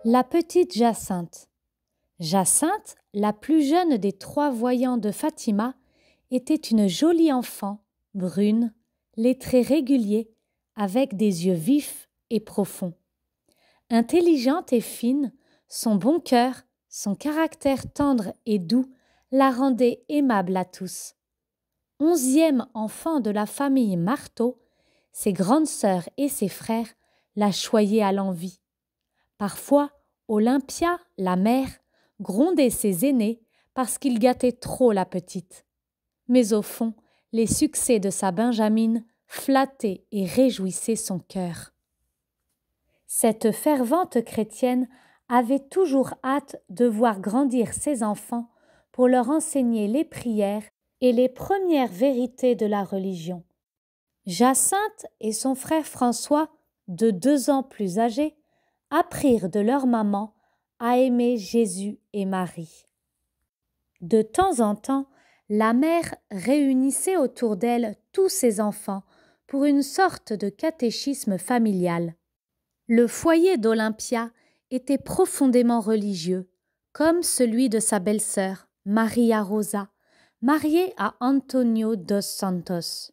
La petite Jacinthe. Jacinthe, la plus jeune des 3 voyants de Fatima, était une jolie enfant, brune, les traits réguliers, avec des yeux vifs et profonds. Intelligente et fine, son bon cœur, son caractère tendre et doux la rendaient aimable à tous. 11e enfant de la famille Marteau, ses grandes sœurs et ses frères la choyaient à l'envi. Parfois, Olympia, la mère, grondait ses aînés parce qu'ils gâtaient trop la petite. Mais au fond, les succès de sa Benjamine flattaient et réjouissaient son cœur. Cette fervente chrétienne avait toujours hâte de voir grandir ses enfants pour leur enseigner les prières et les premières vérités de la religion. Jacinthe et son frère François, de 2 ans plus âgés, apprirent de leur maman à aimer Jésus et Marie. De temps en temps, la mère réunissait autour d'elle tous ses enfants pour une sorte de catéchisme familial. Le foyer d'Olympia était profondément religieux, comme celui de sa belle-sœur, Maria Rosa, mariée à Antonio dos Santos.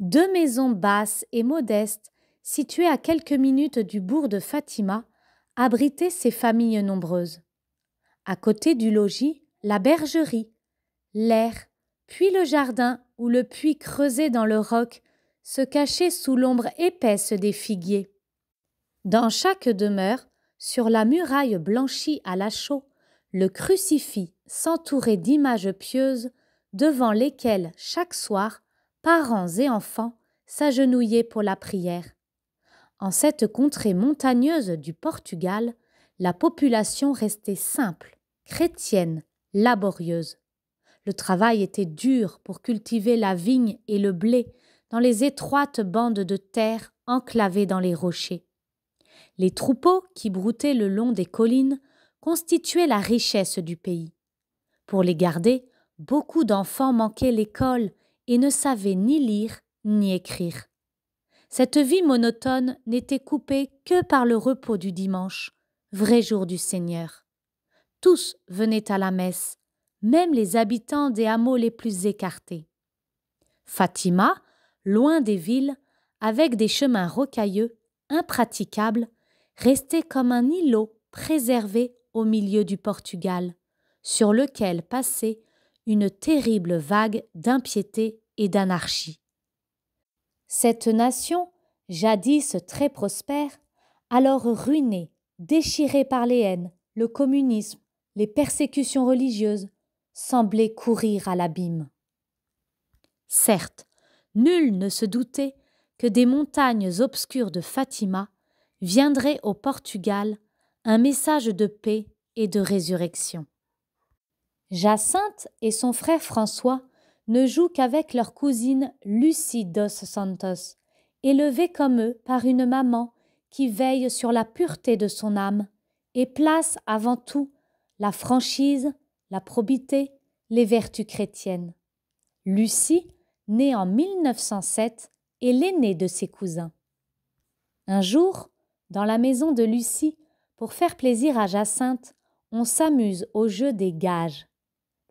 2 maisons basses et modestes, situées à quelques minutes du bourg de Fatima, abritaient ces familles nombreuses. À côté du logis, la bergerie, l'air, puis le jardin où le puits creusé dans le roc se cachait sous l'ombre épaisse des figuiers. Dans chaque demeure, sur la muraille blanchie à la chaux, le crucifix s'entourait d'images pieuses devant lesquelles, chaque soir, parents et enfants s'agenouillaient pour la prière. En cette contrée montagneuse du Portugal, la population restait simple, chrétienne, laborieuse. Le travail était dur pour cultiver la vigne et le blé dans les étroites bandes de terre enclavées dans les rochers. Les troupeaux qui broutaient le long des collines constituaient la richesse du pays. Pour les garder, beaucoup d'enfants manquaient l'école et ne savaient ni lire ni écrire. Cette vie monotone n'était coupée que par le repos du dimanche, vrai jour du Seigneur. Tous venaient à la messe, même les habitants des hameaux les plus écartés. Fatima, loin des villes, avec des chemins rocailleux, impraticables, restait comme un îlot préservé au milieu du Portugal, sur lequel passait une terrible vague d'impiété et d'anarchie. Cette nation, jadis très prospère, alors ruinée, déchirée par les haines, le communisme, les persécutions religieuses, semblait courir à l'abîme. Certes, nul ne se doutait que des montagnes obscures de Fatima viendrait au Portugal un message de paix et de résurrection. Jacinthe et son frère François ne jouent qu'avec leur cousine Lucie dos Santos, élevée comme eux par une maman qui veille sur la pureté de son âme et place avant tout la franchise, la probité, les vertus chrétiennes. Lucie, née en 1907, est l'aînée de ses cousins. Un jour, dans la maison de Lucie, pour faire plaisir à Jacinthe, on s'amuse au jeu des gages.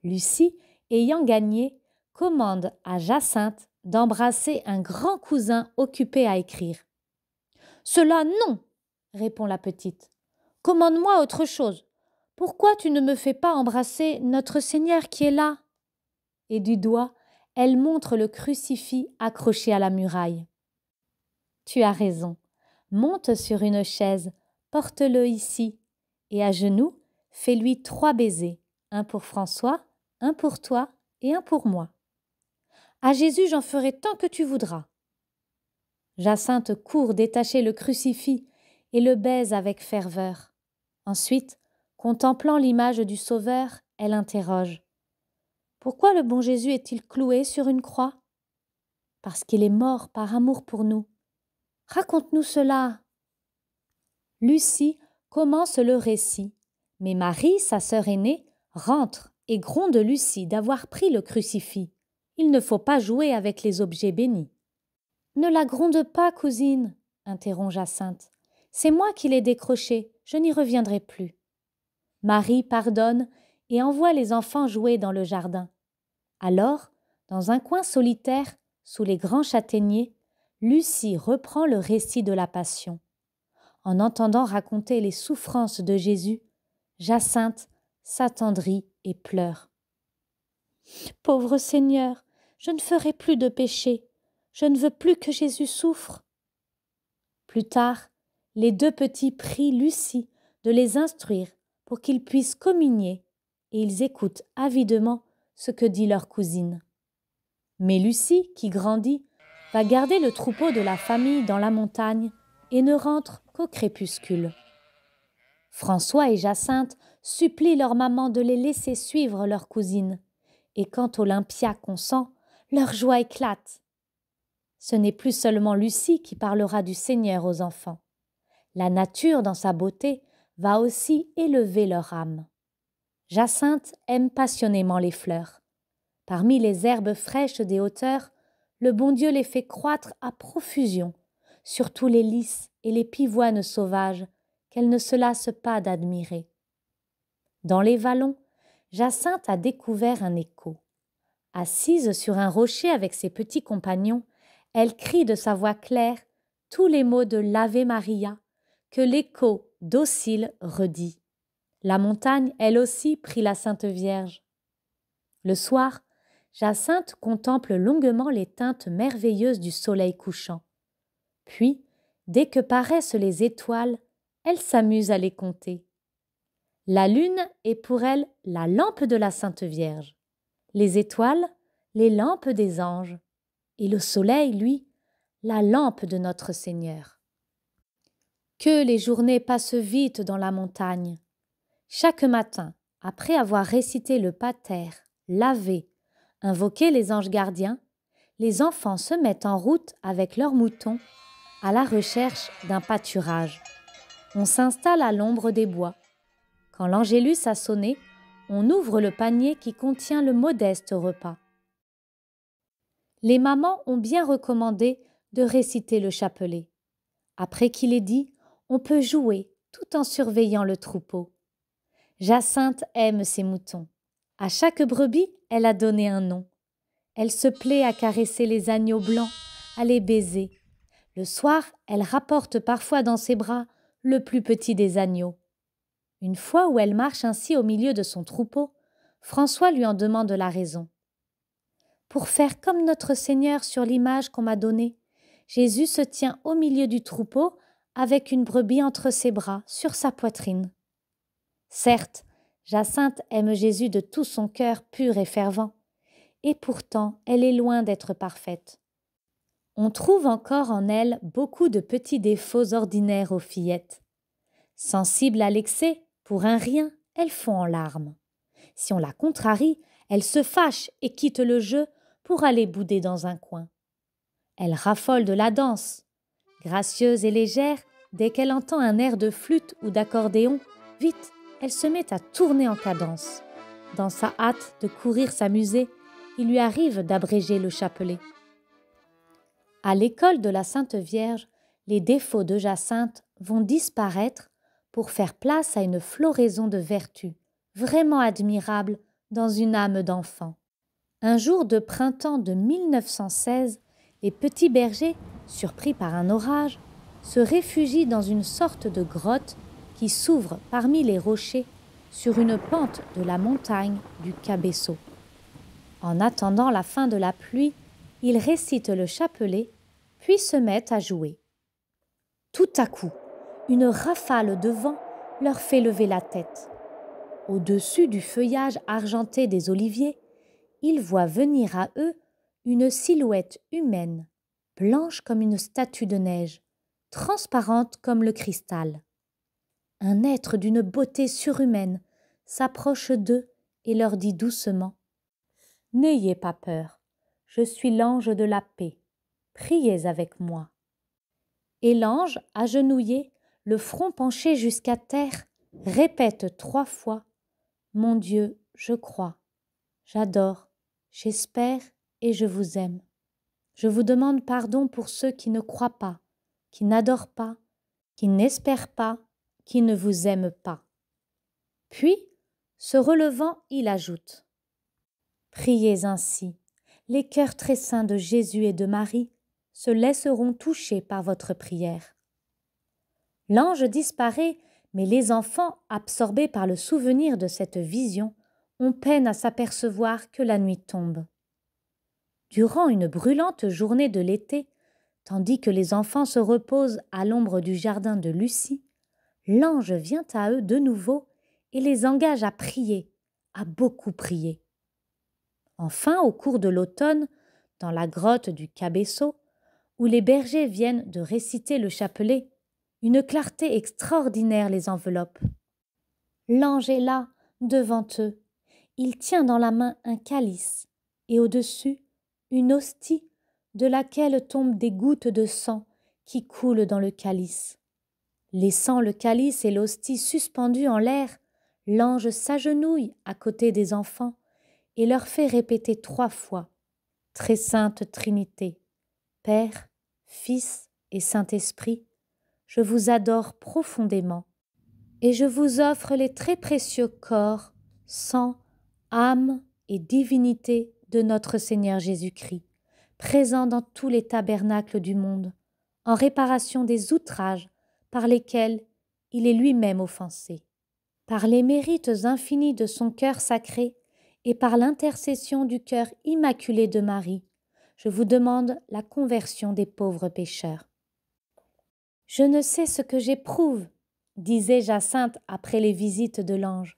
Lucie, ayant gagné, commande à Jacinthe d'embrasser un grand cousin occupé à écrire. « Cela non !» répond la petite. « Commande-moi autre chose. Pourquoi tu ne me fais pas embrasser notre Seigneur qui est là ?» Et du doigt, elle montre le crucifix accroché à la muraille. « Tu as raison. Monte sur une chaise, porte-le ici, et à genoux, fais-lui 3 baisers, un pour François, un pour toi et un pour moi. À Jésus, j'en ferai tant que tu voudras. » Jacinthe court détacher le crucifix et le baise avec ferveur. Ensuite, contemplant l'image du Sauveur, elle interroge. « Pourquoi le bon Jésus est-il cloué sur une croix ?»« Parce qu'il est mort par amour pour nous. » « Raconte-nous cela. » Lucie commence le récit, mais Marie, sa sœur aînée, rentre et gronde Lucie d'avoir pris le crucifix. Il ne faut pas jouer avec les objets bénis. « Ne la gronde pas, cousine, » interrompt Jacinthe. « C'est moi qui l'ai décroché, je n'y reviendrai plus. Marie pardonne et envoie les enfants jouer dans le jardin. Alors, dans un coin solitaire, sous les grands châtaigniers, Lucie reprend le récit de la Passion. En entendant raconter les souffrances de Jésus, Jacinthe s'attendrit et pleure. « Pauvre Seigneur, je ne ferai plus de péché, je ne veux plus que Jésus souffre. » Plus tard, les deux petits prient Lucie de les instruire pour qu'ils puissent communier, et ils écoutent avidement ce que dit leur cousine. Mais Lucie, qui grandit, va garder le troupeau de la famille dans la montagne et ne rentre qu'au crépuscule. François et Jacinthe supplient leur maman de les laisser suivre leur cousine, et quand Olympia consent, leur joie éclate. Ce n'est plus seulement Lucie qui parlera du Seigneur aux enfants. La nature, dans sa beauté, va aussi élever leur âme. Jacinthe aime passionnément les fleurs. Parmi les herbes fraîches des hauteurs, le bon Dieu les fait croître à profusion, surtout les lys et les pivoines sauvages qu'elle ne se lasse pas d'admirer. Dans les vallons, Jacinthe a découvert un écho. Assise sur un rocher avec ses petits compagnons, elle crie de sa voix claire tous les mots de l'Ave Maria que l'écho docile redit. La montagne, elle aussi, prie la Sainte Vierge. Le soir, Jacinthe contemple longuement les teintes merveilleuses du soleil couchant. Puis, dès que paraissent les étoiles, elle s'amuse à les compter. La lune est pour elle la lampe de la Sainte Vierge, les étoiles, les lampes des anges, et le soleil, lui, la lampe de notre Seigneur. Que les journées passent vite dans la montagne. Chaque matin, après avoir récité le Pater, l'Ave, invoqué les anges gardiens, les enfants se mettent en route avec leurs moutons à la recherche d'un pâturage. On s'installe à l'ombre des bois. Quand l'Angélus a sonné, on ouvre le panier qui contient le modeste repas. Les mamans ont bien recommandé de réciter le chapelet. Après qu'il est dit, on peut jouer tout en surveillant le troupeau. Jacinthe aime ses moutons. À chaque brebis, elle a donné un nom. Elle se plaît à caresser les agneaux blancs, à les baiser. Le soir, elle rapporte parfois dans ses bras le plus petit des agneaux. Une fois où elle marche ainsi au milieu de son troupeau, François lui en demande la raison. Pour faire comme notre Seigneur sur l'image qu'on m'a donnée, Jésus se tient au milieu du troupeau avec une brebis entre ses bras, sur sa poitrine. Certes, Jacinthe aime Jésus de tout son cœur pur et fervent, et pourtant elle est loin d'être parfaite. On trouve encore en elle beaucoup de petits défauts ordinaires aux fillettes. Sensible à l'excès, pour un rien, elles font en larmes. Si on la contrarie, elle se fâche et quitte le jeu pour aller bouder dans un coin. Elle raffole de la danse. Gracieuse et légère, dès qu'elle entend un air de flûte ou d'accordéon, vite, elle se met à tourner en cadence. Dans sa hâte de courir s'amuser, il lui arrive d'abréger le chapelet. À l'école de la Sainte Vierge, les défauts de Jacinthe vont disparaître pour faire place à une floraison de vertus, vraiment admirable dans une âme d'enfant. Un jour de printemps de 1916, les petits bergers, surpris par un orage, se réfugient dans une sorte de grotte qui s'ouvre parmi les rochers sur une pente de la montagne du Cabeço. En attendant la fin de la pluie, ils récitent le chapelet, puis se mettent à jouer. Tout à coup, une rafale de vent leur fait lever la tête. Au-dessus du feuillage argenté des oliviers, ils voient venir à eux une silhouette humaine, blanche comme une statue de neige, transparente comme le cristal. Un être d'une beauté surhumaine s'approche d'eux et leur dit doucement « N'ayez pas peur, je suis l'ange de la paix, priez avec moi. » Et l'ange, agenouillé, le front penché jusqu'à terre, répète 3 fois « Mon Dieu, je crois, j'adore, j'espère et je vous aime. Je vous demande pardon pour ceux qui ne croient pas, qui n'adorent pas qui n'espère pas, qui ne vous aime pas. Puis, se relevant, il ajoute: Priez ainsi, les cœurs très saints de Jésus et de Marie se laisseront toucher par votre prière. L'ange disparaît, mais les enfants, absorbés par le souvenir de cette vision, ont peine à s'apercevoir que la nuit tombe. Durant une brûlante journée de l'été, tandis que les enfants se reposent à l'ombre du jardin de Lucie, l'ange vient à eux de nouveau et les engage à prier, à beaucoup prier. Enfin, au cours de l'automne, dans la grotte du Cabeço, où les bergers viennent de réciter le chapelet, une clarté extraordinaire les enveloppe. L'ange est là, devant eux. Il tient dans la main un calice, et au-dessus, une hostie de laquelle tombent des gouttes de sang qui coulent dans le calice. Laissant le calice et l'hostie suspendus en l'air, l'ange s'agenouille à côté des enfants et leur fait répéter 3 fois: Très sainte Trinité, Père, Fils et Saint-Esprit, je vous adore profondément et je vous offre les très précieux corps, sang, âme et divinité de notre Seigneur Jésus-Christ, présent dans tous les tabernacles du monde, en réparation des outrages par lesquels il est lui-même offensé. Par les mérites infinis de son cœur sacré et par l'intercession du cœur immaculé de Marie, je vous demande la conversion des pauvres pécheurs. Je ne sais ce que j'éprouve, disait Jacinthe après les visites de l'ange.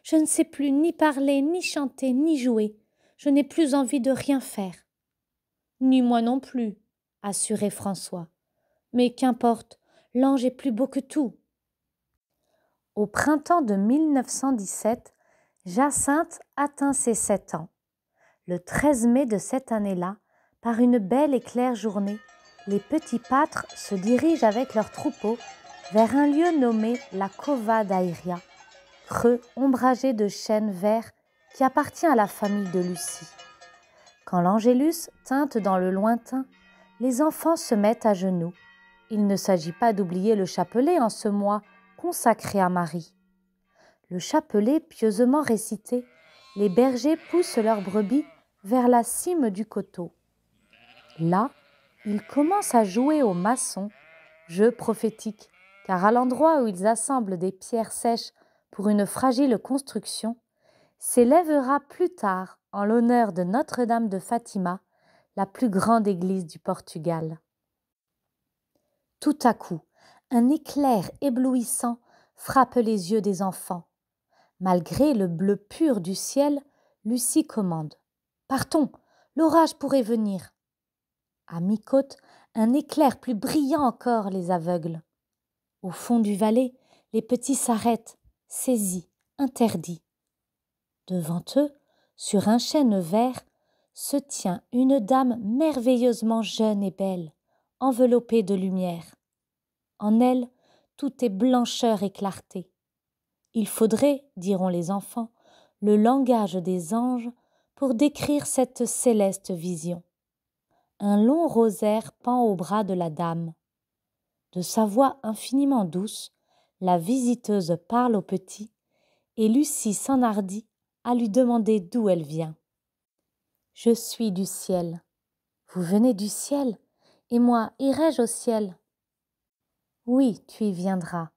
Je ne sais plus ni parler, ni chanter, ni jouer. Je n'ai plus envie de rien faire. Ni moi non plus, assurait François. Mais qu'importe, l'ange est plus beau que tout. Au printemps de 1917, Jacinthe atteint ses 7 ans. Le 13 mai de cette année-là, par une belle et claire journée, les petits pâtres se dirigent avec leur troupeau vers un lieu nommé la Cova d'Airia, creux ombragé de chênes verts qui appartient à la famille de Lucie. Quand l'Angélus tinte dans le lointain, les enfants se mettent à genoux. Il ne s'agit pas d'oublier le chapelet en ce mois consacré à Marie. Le chapelet pieusement récité, les bergers poussent leurs brebis vers la cime du coteau. Là, ils commencent à jouer au maçon, jeu prophétique, car à l'endroit où ils assemblent des pierres sèches pour une fragile construction, s'élèvera plus tard, en l'honneur de Notre-Dame de Fatima, la plus grande église du Portugal. Tout à coup, un éclair éblouissant frappe les yeux des enfants. Malgré le bleu pur du ciel, Lucie commande: « Partons, l'orage pourrait venir. » À mi-côte, un éclair plus brillant encore les aveugle. Au fond du valet, les petits s'arrêtent, saisis, interdits. Devant eux, sur un chêne vert, se tient une dame merveilleusement jeune et belle, enveloppée de lumière. En elle, tout est blancheur et clarté. Il faudrait, diront les enfants, le langage des anges pour décrire cette céleste vision. Un long rosaire pend au bras de la dame. De sa voix infiniment douce, la visiteuse parle au petit, et Lucie s'enhardit à lui demander d'où elle vient. « Je suis du ciel. Vous venez du ciel, et moi irai-je au ciel ?»« Oui, tu y viendras,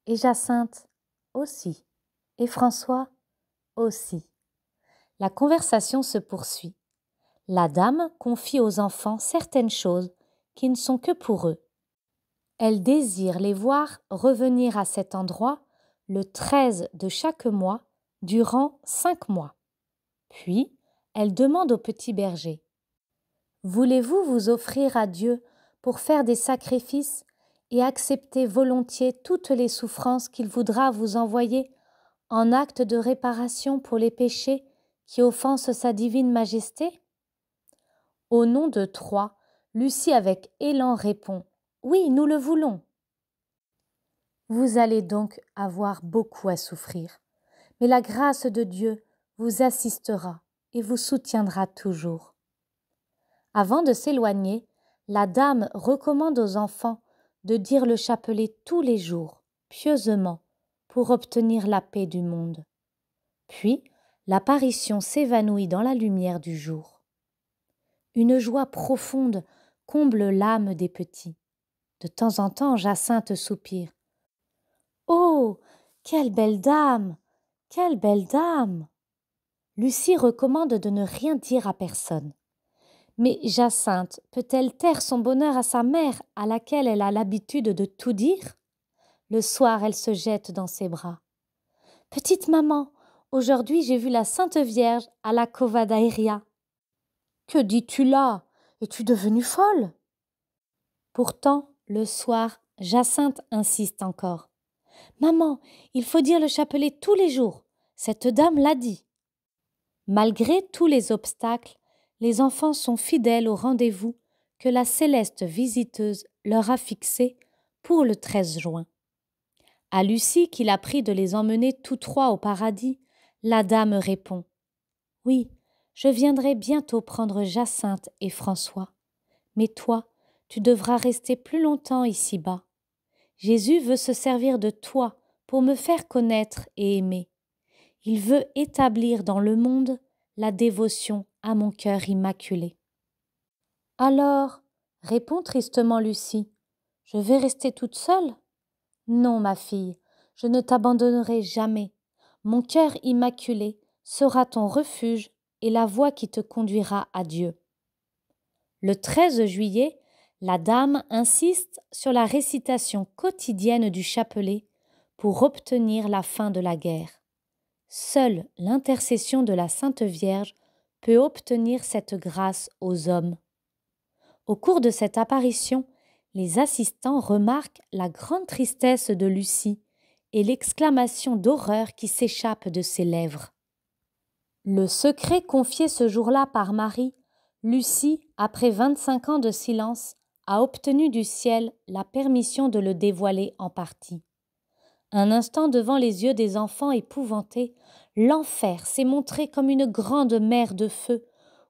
et Jacinthe aussi, et François aussi. » La conversation se poursuit. La dame confie aux enfants certaines choses qui ne sont que pour eux. Elle désire les voir revenir à cet endroit le 13 de chaque mois durant 5 mois. Puis, elle demande au petit berger: « Voulez-vous vous offrir à Dieu pour faire des sacrifices et accepter volontiers toutes les souffrances qu'il voudra vous envoyer en acte de réparation pour les péchés qui offensent sa divine majesté ?» Au nom de 3, Lucie avec élan répond: « Oui, nous le voulons. » Vous allez donc avoir beaucoup à souffrir, mais la grâce de Dieu vous assistera et vous soutiendra toujours. Avant de s'éloigner, la dame recommande aux enfants de dire le chapelet tous les jours, pieusement, pour obtenir la paix du monde. Puis, l'apparition s'évanouit dans la lumière du jour. Une joie profonde comble l'âme des petits. De temps en temps, Jacinthe soupire. « Oh, quelle belle dame! Quelle belle dame !» Lucie recommande de ne rien dire à personne. Mais Jacinthe peut-elle taire son bonheur à sa mère, à laquelle elle a l'habitude de tout dire? Le soir, elle se jette dans ses bras. « Petite maman, aujourd'hui j'ai vu la Sainte Vierge à la Cova d'Aéria. »« Que dis-tu là? Es-tu devenue folle ?» Pourtant, le soir, Jacinthe insiste encore. « Maman, il faut dire le chapelet tous les jours. Cette dame l'a dit. » Malgré tous les obstacles, les enfants sont fidèles au rendez-vous que la céleste visiteuse leur a fixé pour le 13 juin. À Lucie, qu'il a pris de les emmener tous trois au paradis, la dame répond « Oui, je viendrai bientôt prendre Jacinthe et François. Mais toi, tu devras rester plus longtemps ici-bas. Jésus veut se servir de toi pour me faire connaître et aimer. Il veut établir dans le monde la dévotion à mon cœur immaculé. » « Alors, répond tristement Lucie, je vais rester toute seule ? Non, ma fille, je ne t'abandonnerai jamais. Mon cœur immaculé sera ton refuge et la voie qui te conduira à Dieu. » Le 13 juillet, la dame insiste sur la récitation quotidienne du chapelet pour obtenir la fin de la guerre. Seule l'intercession de la Sainte Vierge peut obtenir cette grâce aux hommes. Au cours de cette apparition, les assistants remarquent la grande tristesse de Lucie et l'exclamation d'horreur qui s'échappe de ses lèvres. Le secret confié ce jour-là par Marie, Lucie, après 25 ans de silence, a obtenu du ciel la permission de le dévoiler en partie. Un instant devant les yeux des enfants épouvantés, l'enfer s'est montré comme une grande mer de feu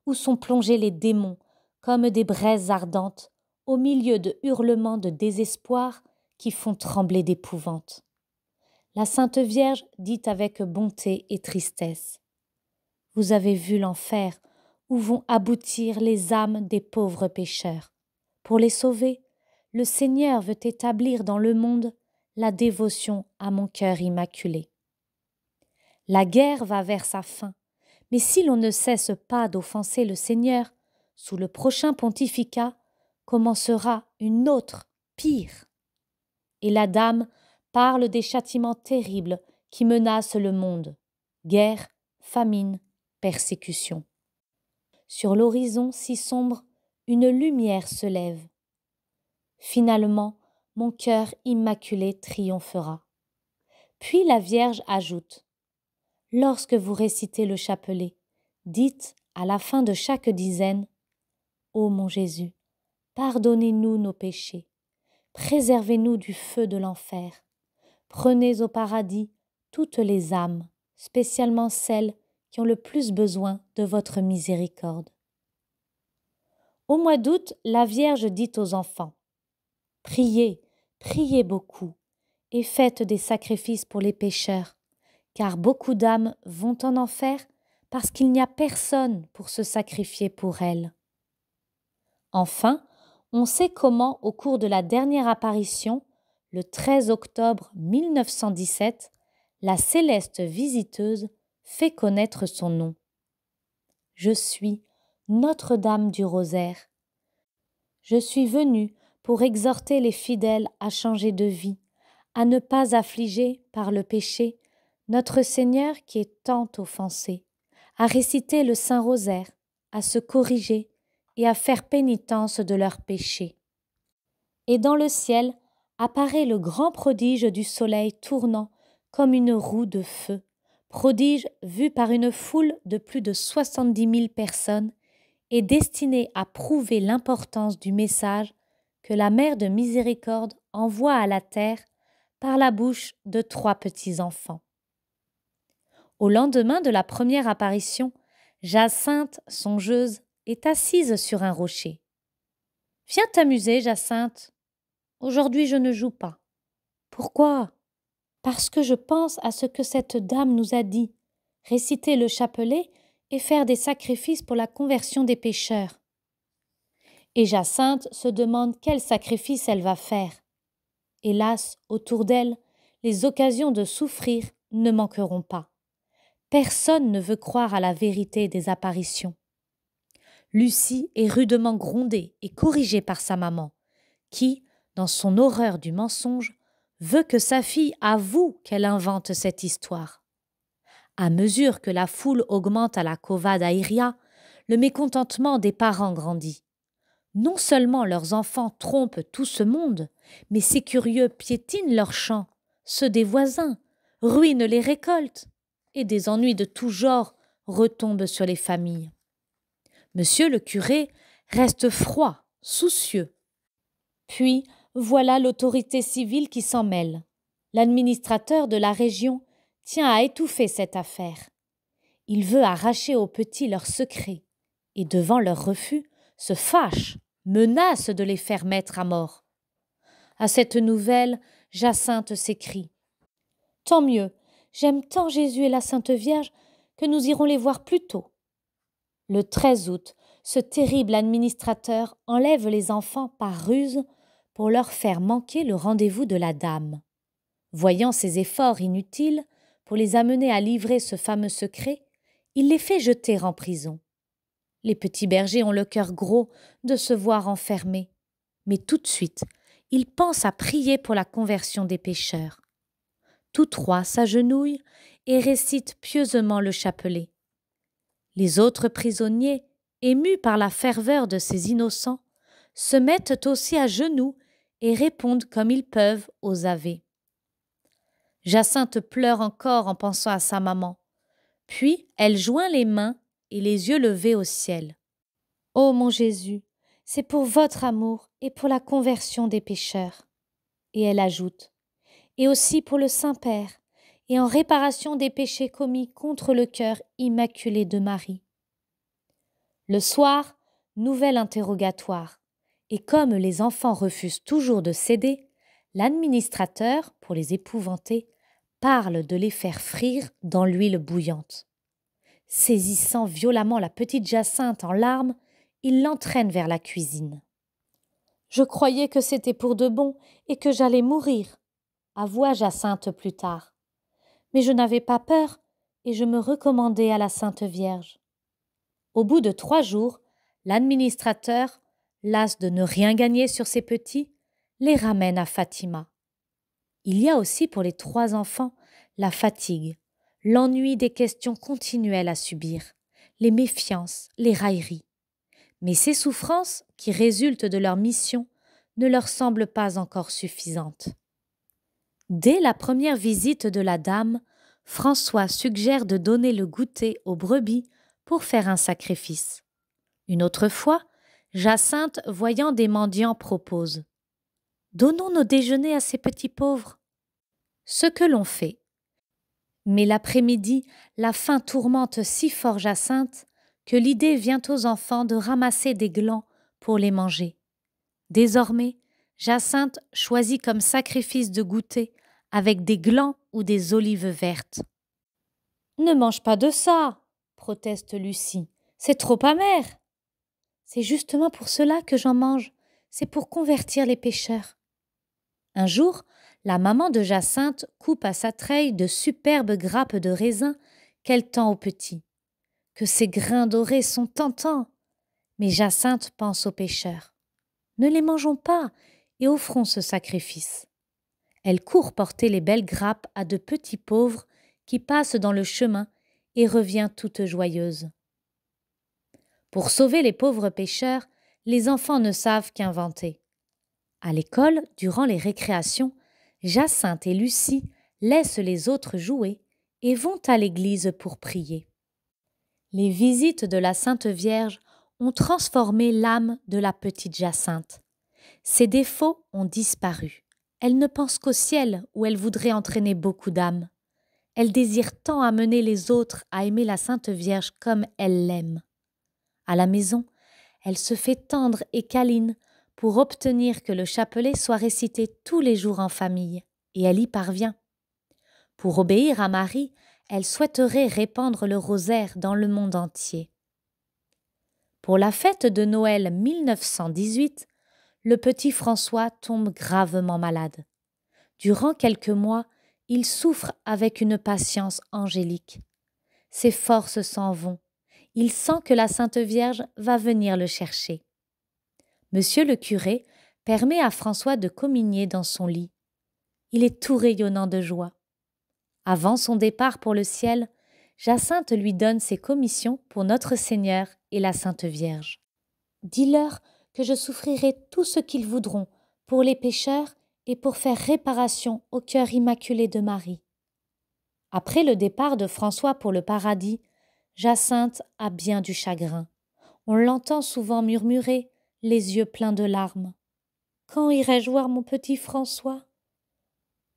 où sont plongés les démons, comme des braises ardentes, au milieu de hurlements de désespoir qui font trembler d'épouvante. La Sainte Vierge dit avec bonté et tristesse : « Vous avez vu l'enfer où vont aboutir les âmes des pauvres pécheurs. Pour les sauver, le Seigneur veut établir dans le monde la dévotion à mon cœur immaculé. La guerre va vers sa fin, mais si l'on ne cesse pas d'offenser le Seigneur, sous le prochain pontificat commencera une autre, pire. » Et la dame parle des châtiments terribles qui menacent le monde, guerre, famine, persécution. Sur l'horizon si sombre, une lumière se lève. Finalement, mon cœur immaculé triomphera. Puis la Vierge ajoute : « Lorsque vous récitez le chapelet, dites à la fin de chaque dizaine : Ô mon Jésus, pardonnez-nous nos péchés, préservez-nous du feu de l'enfer, prenez au paradis toutes les âmes, spécialement celles qui ont le plus besoin de votre miséricorde. » Au mois d'août, la Vierge dit aux enfants : « Priez, priez beaucoup, et faites des sacrifices pour les pécheurs, car beaucoup d'âmes vont en enfer parce qu'il n'y a personne pour se sacrifier pour elles. » Enfin, on sait comment, au cours de la dernière apparition, le 13 octobre 1917, la céleste visiteuse fait connaître son nom. Je suis Notre-Dame du Rosaire. Je suis venue pour exhorter les fidèles à changer de vie, à ne pas affliger par le péché notre Seigneur qui est tant offensé, à réciter le Saint-Rosaire, à se corriger et à faire pénitence de leurs péchés. Et dans le ciel apparaît le grand prodige du soleil tournant comme une roue de feu, prodige vu par une foule de plus de 70 000 personnes et destiné à prouver l'importance du message que la Mère de Miséricorde envoie à la terre par la bouche de 3 petits-enfants. Au lendemain de la première apparition, Jacinthe, songeuse, est assise sur un rocher. « Viens t'amuser, Jacinthe. » Aujourd'hui je ne joue pas. Pourquoi? Parce que je pense à ce que cette dame nous a dit, réciter le chapelet et faire des sacrifices pour la conversion des pécheurs. Et Jacinthe se demande quel sacrifice elle va faire. Hélas, autour d'elle, les occasions de souffrir ne manqueront pas. Personne ne veut croire à la vérité des apparitions. Lucie est rudement grondée et corrigée par sa maman, qui, dans son horreur du mensonge, veut que sa fille avoue qu'elle invente cette histoire. À mesure que la foule augmente à la Cova d'Airia, le mécontentement des parents grandit. Non seulement leurs enfants trompent tout ce monde, mais ces curieux piétinent leurs champs, ceux des voisins, ruinent les récoltes, et des ennuis de tout genre retombent sur les familles. Monsieur le curé reste froid, soucieux. Puis, voilà l'autorité civile qui s'en mêle. L'administrateur de la région tient à étouffer cette affaire. Il veut arracher aux petits leurs secrets, et devant leur refus, se fâche, menace de les faire mettre à mort. À cette nouvelle, Jacinthe s'écrie « Tant mieux, j'aime tant Jésus et la Sainte Vierge que nous irons les voir plus tôt. » Le 13 août, ce terrible administrateur enlève les enfants par ruse pour leur faire manquer le rendez-vous de la dame. Voyant ses efforts inutiles pour les amener à livrer ce fameux secret, il les fait jeter en prison. Les petits bergers ont le cœur gros de se voir enfermés, mais tout de suite, ils pensent à prier pour la conversion des pécheurs. Tous trois s'agenouillent et récitent pieusement le chapelet. Les autres prisonniers, émus par la ferveur de ces innocents, se mettent aussi à genoux et répondent comme ils peuvent aux Ave. Jacinthe pleure encore en pensant à sa maman. Puis elle joint les mains et les yeux levés au ciel. « Ô mon Jésus, c'est pour votre amour et pour la conversion des pécheurs. » Et elle ajoute « Et aussi pour le Saint-Père, et en réparation des péchés commis contre le cœur immaculé de Marie. » Le soir, nouvel interrogatoire, et comme les enfants refusent toujours de céder, l'administrateur, pour les épouvanter, parle de les faire frire dans l'huile bouillante. Saisissant violemment la petite Jacinthe en larmes, il l'entraîne vers la cuisine. « Je croyais que c'était pour de bon et que j'allais mourir, » avoua Jacinthe plus tard. « Mais je n'avais pas peur et je me recommandais à la Sainte Vierge. » Au bout de 3 jours, l'administrateur, las de ne rien gagner sur ses petits, les ramène à Fatima. Il y a aussi pour les 3 enfants la fatigue, l'ennui des questions continuelles à subir, les méfiances, les railleries. Mais ces souffrances, qui résultent de leur mission, ne leur semblent pas encore suffisantes. Dès la première visite de la dame, François suggère de donner le goûter aux brebis pour faire un sacrifice. Une autre fois, Jacinthe, voyant des mendiants, propose « Donnons nos déjeuners à ces petits pauvres. » Ce que l'on fait. Mais l'après-midi, la faim tourmente si fort Jacinthe que l'idée vient aux enfants de ramasser des glands pour les manger. Désormais, Jacinthe choisit comme sacrifice de goûter avec des glands ou des olives vertes. « Ne mange pas de ça !» proteste Lucie. « C'est trop amer !»« C'est justement pour cela que j'en mange, c'est pour convertir les pécheurs. » Un jour, la maman de Jacinthe coupe à sa treille de superbes grappes de raisin qu'elle tend aux petits. Que ces grains dorés sont tentants! Mais Jacinthe pense aux pécheurs. Ne les mangeons pas et offrons ce sacrifice. Elle court porter les belles grappes à de petits pauvres qui passent dans le chemin et revient toute joyeuse. Pour sauver les pauvres pécheurs, les enfants ne savent qu'inventer. À l'école, durant les récréations, Jacinthe et Lucie laissent les autres jouer et vont à l'église pour prier. Les visites de la Sainte Vierge ont transformé l'âme de la petite Jacinthe. Ses défauts ont disparu. Elle ne pense qu'au ciel où elle voudrait entraîner beaucoup d'âmes. Elle désire tant amener les autres à aimer la Sainte Vierge comme elle l'aime. À la maison, elle se fait tendre et câline pour obtenir que le chapelet soit récité tous les jours en famille, et elle y parvient. Pour obéir à Marie, elle souhaiterait répandre le rosaire dans le monde entier. Pour la fête de Noël 1918, le petit François tombe gravement malade. Durant quelques mois, il souffre avec une patience angélique. Ses forces s'en vont. Il sent que la Sainte Vierge va venir le chercher. Monsieur le curé permet à François de communier dans son lit. Il est tout rayonnant de joie. Avant son départ pour le ciel, Jacinthe lui donne ses commissions pour notre Seigneur et la Sainte Vierge. Dis-leur que je souffrirai tout ce qu'ils voudront pour les pécheurs et pour faire réparation au cœur immaculé de Marie. Après le départ de François pour le paradis, Jacinthe a bien du chagrin. On l'entend souvent murmurer, les yeux pleins de larmes. « Quand irai-je voir mon petit François ?»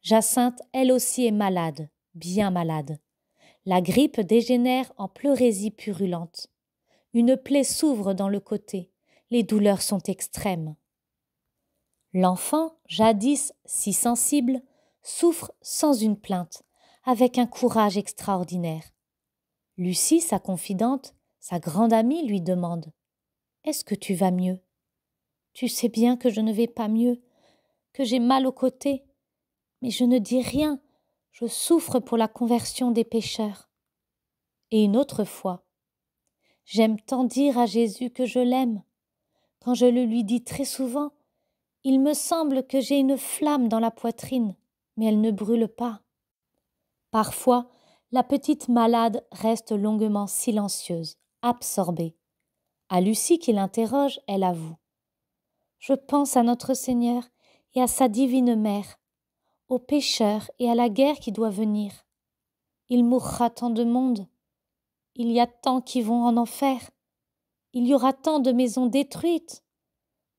Jacinthe, elle aussi, est malade, bien malade. La grippe dégénère en pleurésie purulente. Une plaie s'ouvre dans le côté. Les douleurs sont extrêmes. L'enfant, jadis si sensible, souffre sans une plainte, avec un courage extraordinaire. Lucie, sa confidente, sa grande amie, lui demande « Est-ce que tu vas mieux ? Tu sais bien que je ne vais pas mieux, que j'ai mal au côté, mais je ne dis rien, je souffre pour la conversion des pécheurs. » Et une autre fois « J'aime tant dire à Jésus que je l'aime. Quand je le lui dis très souvent, il me semble que j'ai une flamme dans la poitrine, mais elle ne brûle pas. » Parfois, la petite malade reste longuement silencieuse, absorbée. À Lucie qui l'interroge, elle avoue. « Je pense à notre Seigneur et à sa divine mère, aux pécheurs et à la guerre qui doit venir. Il mourra tant de monde. Il y a tant qui vont en enfer. Il y aura tant de maisons détruites,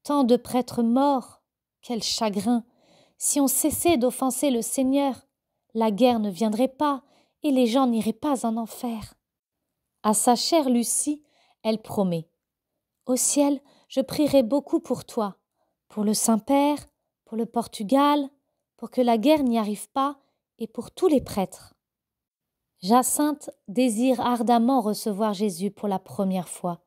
tant de prêtres morts. Quel chagrin! Si on cessait d'offenser le Seigneur, la guerre ne viendrait pas et les gens n'iraient pas en enfer. » À sa chère Lucie, elle promet. « Au ciel, je prierai beaucoup pour toi, pour le Saint-Père, pour le Portugal, pour que la guerre n'y arrive pas et pour tous les prêtres. » Jacinthe désire ardemment recevoir Jésus pour la première fois.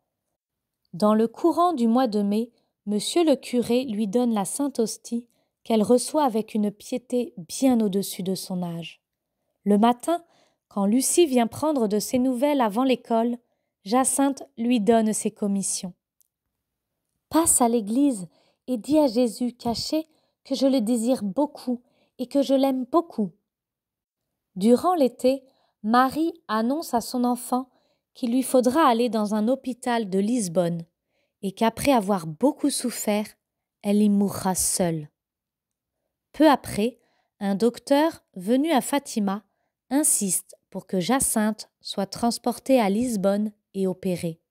Dans le courant du mois de mai, Monsieur le curé lui donne la Sainte Hostie qu'elle reçoit avec une piété bien au-dessus de son âge. Le matin, quand Lucie vient prendre de ses nouvelles avant l'école, Jacinthe lui donne ses commissions. « Passe à l'église et dis à Jésus caché que je le désire beaucoup et que je l'aime beaucoup. » Durant l'été, Marie annonce à son enfant qu'il lui faudra aller dans un hôpital de Lisbonne et qu'après avoir beaucoup souffert, elle y mourra seule. Peu après, un docteur venu à Fatima insiste pour que Jacinthe soit transportée à Lisbonne et opérée.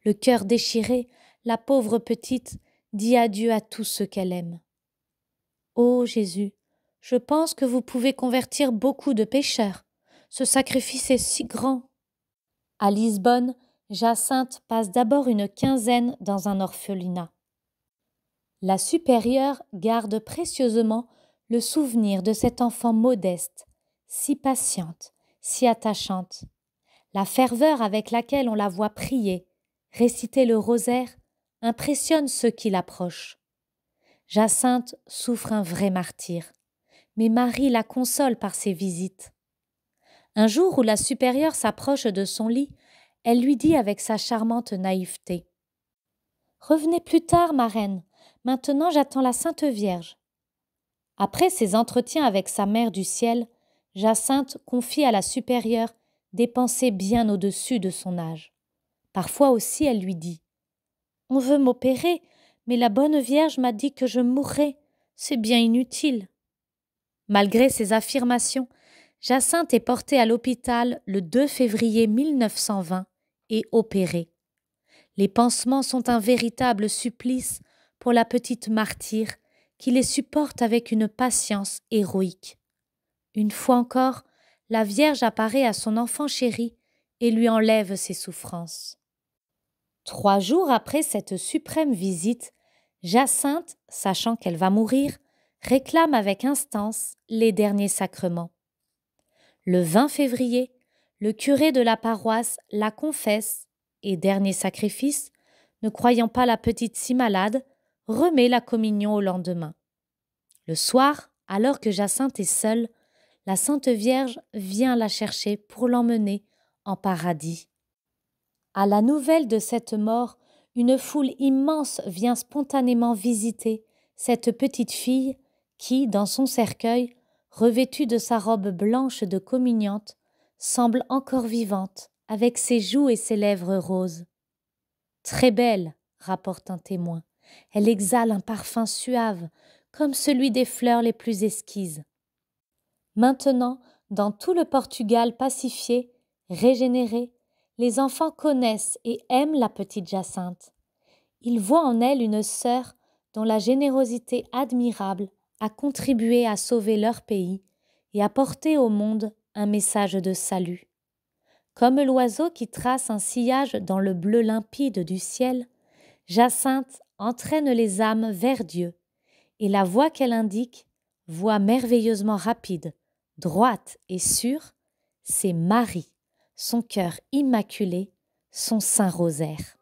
Le cœur déchiré, la pauvre petite dit adieu à tous ceux qu'elle aime. « Ô Jésus, je pense que vous pouvez convertir beaucoup de pécheurs. Ce sacrifice est si grand. » À Lisbonne, Jacinthe passe d'abord une quinzaine dans un orphelinat. La supérieure garde précieusement le souvenir de cette enfant modeste, si patiente, si attachante. La ferveur avec laquelle on la voit prier, réciter le rosaire, impressionne ceux qui l'approchent. Jacinthe souffre un vrai martyre, mais Marie la console par ses visites. Un jour où la supérieure s'approche de son lit, elle lui dit avec sa charmante naïveté « Revenez plus tard, ma reine, maintenant j'attends la Sainte Vierge. » Après ses entretiens avec sa mère du ciel, Jacinthe confie à la supérieure des pensées bien au-dessus de son âge. Parfois aussi elle lui dit « On veut m'opérer, mais la bonne Vierge m'a dit que je mourrais, c'est bien inutile. » Malgré ces affirmations, Jacinthe est portée à l'hôpital le 2 février 1920 et opérée. Les pansements sont un véritable supplice pour la petite martyre qui les supporte avec une patience héroïque. Une fois encore, la Vierge apparaît à son enfant chéri et lui enlève ses souffrances. 3 jours après cette suprême visite, Jacinthe, sachant qu'elle va mourir, réclame avec instance les derniers sacrements. Le 20 février, le curé de la paroisse la confesse et, dernier sacrifice, ne croyant pas la petite si malade, remet la communion au lendemain. Le soir, alors que Jacinthe est seule, la Sainte Vierge vient la chercher pour l'emmener en paradis. À la nouvelle de cette mort, une foule immense vient spontanément visiter cette petite fille qui, dans son cercueil, revêtue de sa robe blanche de communiante, semble encore vivante, avec ses joues et ses lèvres roses. Très belle, rapporte un témoin, elle exhale un parfum suave, comme celui des fleurs les plus esquises. Maintenant, dans tout le Portugal pacifié, régénéré, les enfants connaissent et aiment la petite Jacinthe. Ils voient en elle une sœur dont la générosité admirable a contribué à sauver leur pays et à porter au monde un message de salut. Comme l'oiseau qui trace un sillage dans le bleu limpide du ciel, Jacinthe entraîne les âmes vers Dieu, et la voie qu'elle indique, voie merveilleusement rapide, droite et sûre, c'est Marie, son cœur immaculé, son saint rosaire.